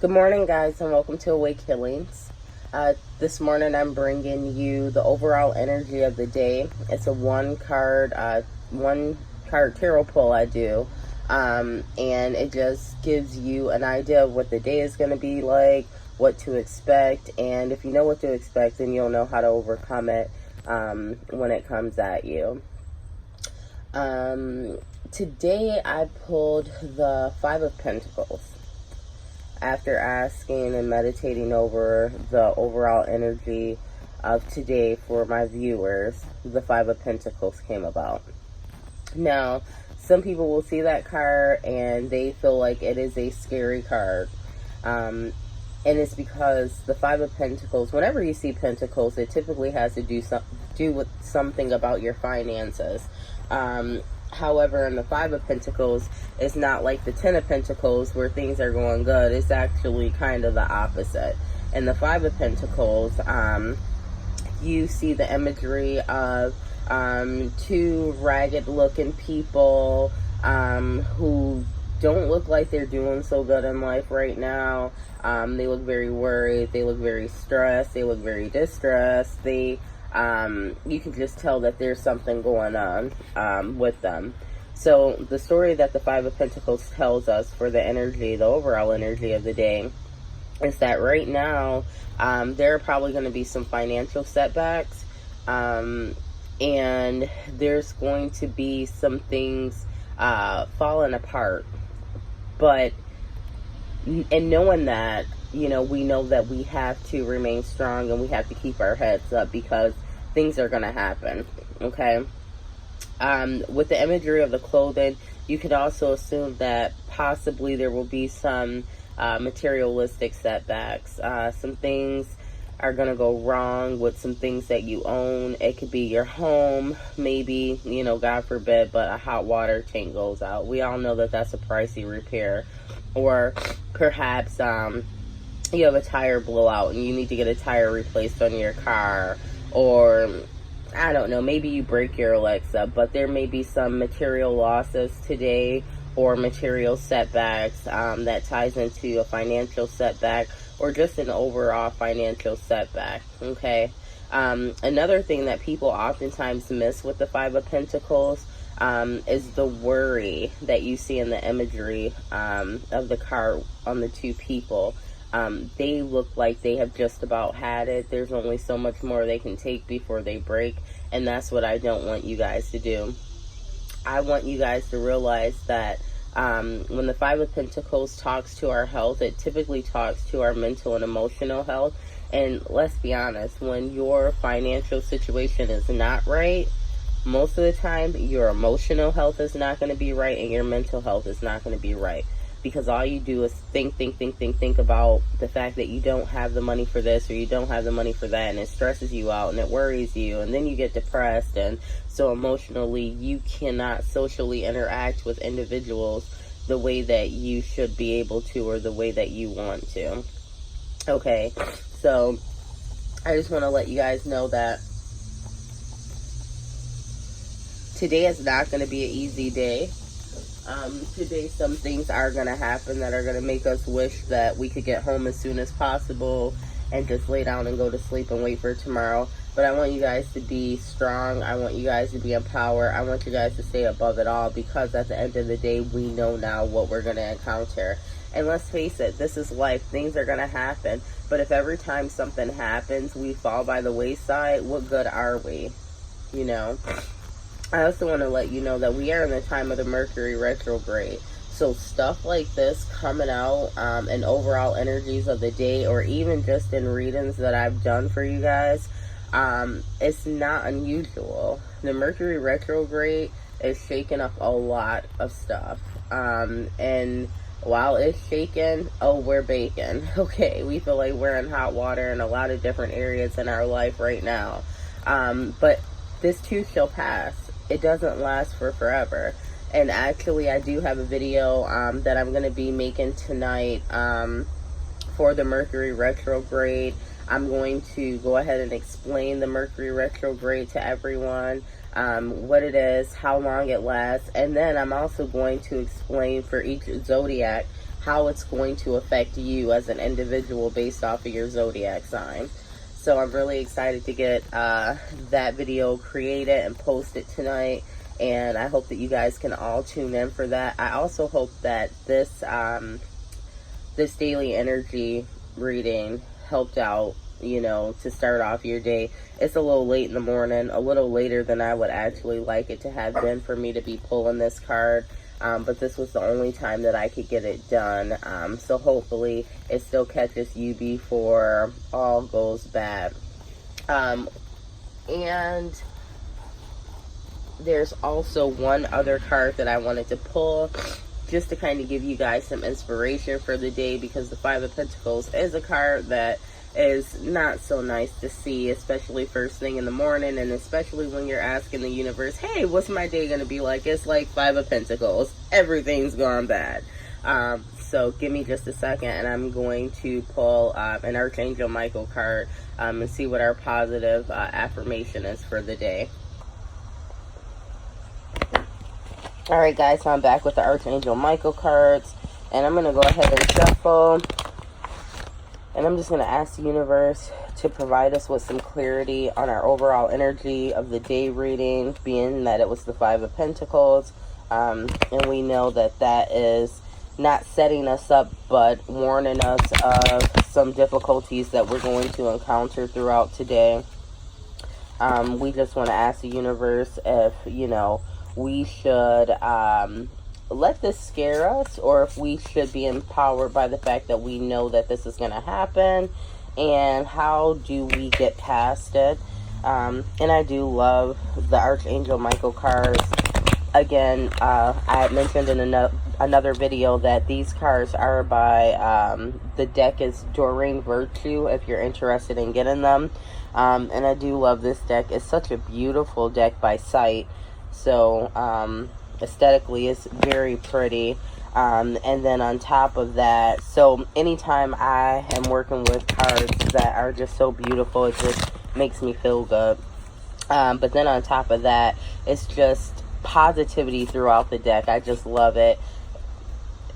Good morning, guys, and welcome to Awake Healings. This morning, I'm bringing you the overall energy of the day. It's a one card tarot pull I do, and it just gives you an idea of what the day is going to be like, what to expect, and if you know what to expect, then you'll know how to overcome it when it comes at you. Today, I pulled the Five of Pentacles. After asking and meditating over the overall energy of today for my viewers, the Five of Pentacles came about. Now, some people will see that card and they feel like it is a scary card. And it's because the Five of Pentacles, whenever you see Pentacles, it typically has to do with something about your finances. However, in the Five of Pentacles, it's not like the Ten of Pentacles where things are going good. It's actually kind of the opposite. In the Five of Pentacles, you see the imagery of two ragged-looking people who don't look like they're doing so good in life right now. They look very worried. They look very stressed. They look very distressed. You can just tell that there's something going on with them. So the story that the Five of Pentacles tells us for the energy, the overall energy of the day, is that right now there are probably going to be some financial setbacks, and there's going to be some things falling apart. But in knowing that, we know that we have to remain strong and we have to keep our heads up because things are going to happen, okay? With the imagery of the clothing, you could also assume that possibly there will be some materialistic setbacks. Some things are going to go wrong with some things that you own. It could be your home, maybe, God forbid, but a hot water tank goes out. We all know that that's a pricey repair. Or perhaps you have a tire blowout and you need to get a tire replaced on your car, or I don't know, maybe you break your Alexa, but there may be some material losses today or material setbacks that ties into a financial setback or just an overall financial setback, okay? Another thing that people oftentimes miss with the Five of Pentacles is the worry that you see in the imagery of the card on the two people. They look like they have just about had it. There's only so much more they can take before they break, and that's what I don't want you guys to do. I want you guys to realize that when the Five of Pentacles talks to our health, it typically talks to our mental and emotional health. And let's be honest, when your financial situation is not right, most of the time your emotional health is not going to be right and your mental health is not going to be right. Because all you do is think about the fact that you don't have the money for this or you don't have the money for that, and it stresses you out and it worries you, and then you get depressed, and so emotionally you cannot socially interact with individuals the way that you should be able to or the way that you want to. Okay, so I just want to let you guys know that today is not going to be an easy day. Today some things are going to happen that are going to make us wish that we could get home as soon as possible and just lay down and go to sleep and wait for tomorrow. But I want you guys to be strong. I want you guys to be empowered. I want you guys to stay above it all, because at the end of the day, we know now what we're going to encounter. And let's face it, this is life. Things are going to happen. But if every time something happens, we fall by the wayside, what good are we? I also want to let you know that we are in the time of the Mercury retrograde. So stuff like this coming out in overall energies of the day, or even just in readings that I've done for you guys, it's not unusual. The Mercury retrograde is shaking up a lot of stuff. And while it's shaking, we're baking. Okay, we feel like we're in hot water in a lot of different areas in our life right now. But this too shall pass. It doesn't last for forever. And actually, I do have a video that I'm going to be making tonight for the Mercury retrograde. I'm going to go ahead and explain the Mercury retrograde to everyone, what it is, how long it lasts, and then I'm also going to explain for each zodiac how it's going to affect you as an individual based off of your zodiac sign. So I'm really excited to get that video created and posted tonight, and I hope that you guys can all tune in for that. I also hope that this this daily energy reading helped out, you know, to start off your day. It's a little late in the morning, a little later than I would actually like it to have been for me to be pulling this card. But this was the only time that I could get it done. So hopefully it still catches you before all goes bad. And there's also one other card that I wanted to pull just to kind of give you guys some inspiration for the day, because the Five of Pentacles is a card that is not so nice to see, especially first thing in the morning, and especially when you're asking the universe, hey, what's my day going to be like? It's like Five of Pentacles. Everything's gone bad. So give me just a second, and I'm going to pull an Archangel Michael card and see what our positive affirmation is for the day. Alright guys, so I'm back with the Archangel Michael cards, and I'm going to go ahead and shuffle, and I'm just going to ask the universe to provide us with some clarity on our overall energy of the day reading, being that it was the Five of Pentacles, and we know that that is not setting us up, but warning us of some difficulties that we're going to encounter throughout today. We just want to ask the universe if, you know, we should let this scare us, or if we should be empowered by the fact that we know that this is going to happen, and how do we get past it. And I do love the Archangel Michael cards. Again, I had mentioned in another video that these cards are by, the deck is Doreen Virtue, if you're interested in getting them. And I do love this deck. It's such a beautiful deck by sight. So, aesthetically, it's very pretty. And then on top of that, so anytime I am working with cards that are just so beautiful, it just makes me feel good. But then on top of that, it's just positivity throughout the deck. I just love it.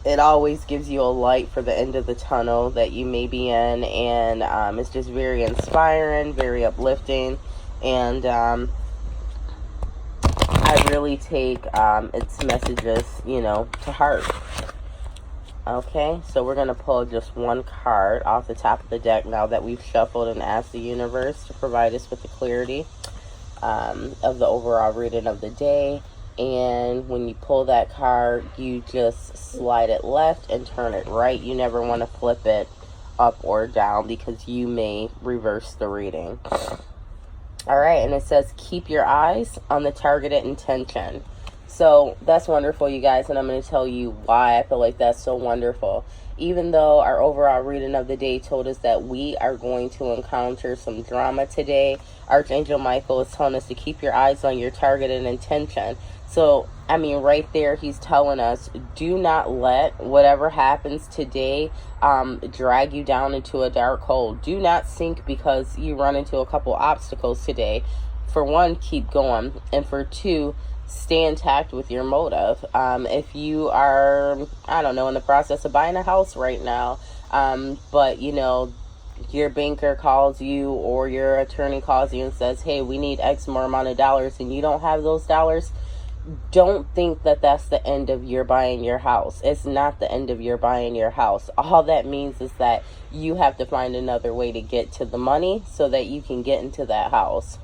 It always gives you a light for the end of the tunnel that you may be in, and it's just very inspiring, very uplifting, and I really take its messages, you know, to heart. Okay, so we're going to pull just one card off the top of the deck now that we've shuffled and asked the universe to provide us with the clarity of the overall reading of the day. And when you pull that card, you just slide it left and turn it right. You never want to flip it up or down, because you may reverse the reading. Alright, and it says, keep your eyes on the targeted intention. So that's wonderful, you guys, and I'm going to tell you why I feel like that's so wonderful. Even though our overall reading of the day told us that we are going to encounter some drama today, Archangel Michael is telling us to keep your eyes on your targeted intention. So, I mean, right there, he's telling us, do not let whatever happens today drag you down into a dark hole. Do not sink because you run into a couple obstacles today. For one, keep going. And for two, stay intact with your motive. If you are, I don't know, in the process of buying a house right now, but, you know, your banker calls you or your attorney calls you and says, hey, we need X more amount of dollars, and you don't have those dollars, don't think that that's the end of your buying your house. It's not the end of your buying your house. All that means is that you have to find another way to get to the money so that you can get into that house.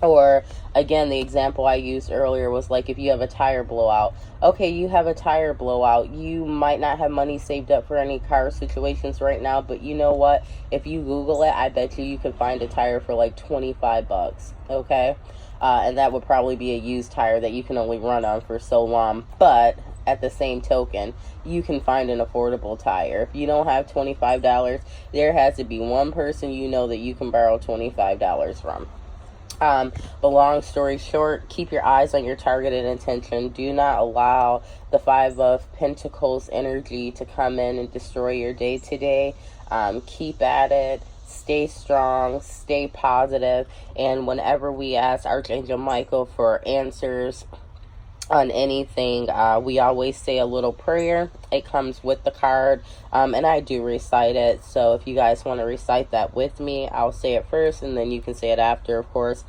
Or, again, the example I used earlier was like if you have a tire blowout. Okay, you have a tire blowout. You might not have money saved up for any car situations right now, but you know what? If you Google it, I bet you can find a tire for like 25 bucks, okay? And that would probably be a used tire that you can only run on for so long. But at the same token, you can find an affordable tire. If you don't have $25, there has to be one person you know that you can borrow $25 from. But long story short, keep your eyes on your targeted intention. Do not allow the Five of Pentacles energy to come in and destroy your day today. Keep at it. Stay strong. Stay positive. And whenever we ask Archangel Michael for answers on anything. We always say a little prayer. It comes with the card, and I do recite it. So if you guys want to recite that with me, I'll say it first, and then you can say it after, of course.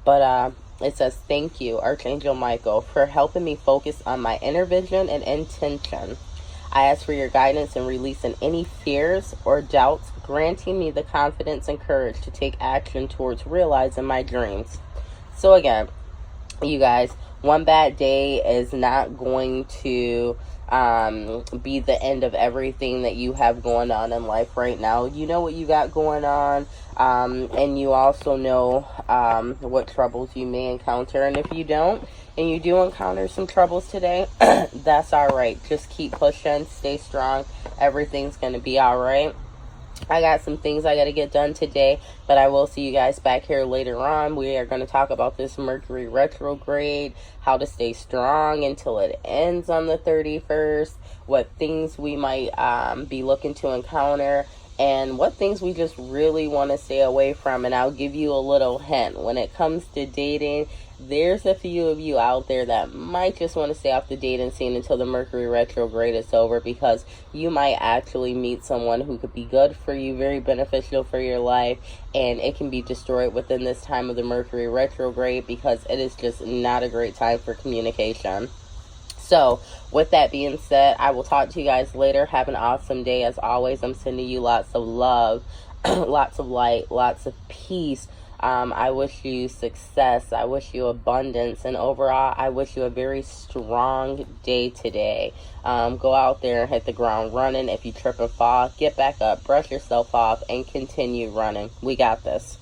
But it says, "Thank you, Archangel Michael, for helping me focus on my inner vision and intention. I ask for your guidance in releasing any fears or doubts, granting me the confidence and courage to take action towards realizing my dreams." So again, you guys, one bad day is not going to be the end of everything that you have going on in life right now. You know what you got going on, and you also know what troubles you may encounter. And if you don't, and you do encounter some troubles today, that's all right. Just keep pushing, stay strong. Everything's going to be all right. I got some things I got to get done today, but I will see you guys back here later on. We are going to talk about this Mercury retrograde, how to stay strong until it ends on the 31st, what things we might be looking to encounter, and what things we just really want to stay away from. And I'll give you a little hint. When it comes to dating, there's a few of you out there that might just want to stay off the dating scene until the Mercury retrograde is over, because you might actually meet someone who could be good for you, very beneficial for your life, and it can be destroyed within this time of the Mercury retrograde, because it is just not a great time for communication. So, with that being said, I will talk to you guys later. Have an awesome day. As always, I'm sending you lots of love, lots of light, lots of peace. I wish you success. I wish you abundance. And overall, I wish you a very strong day today. Go out there and hit the ground running. If you trip and fall, get back up, brush yourself off, and continue running. We got this.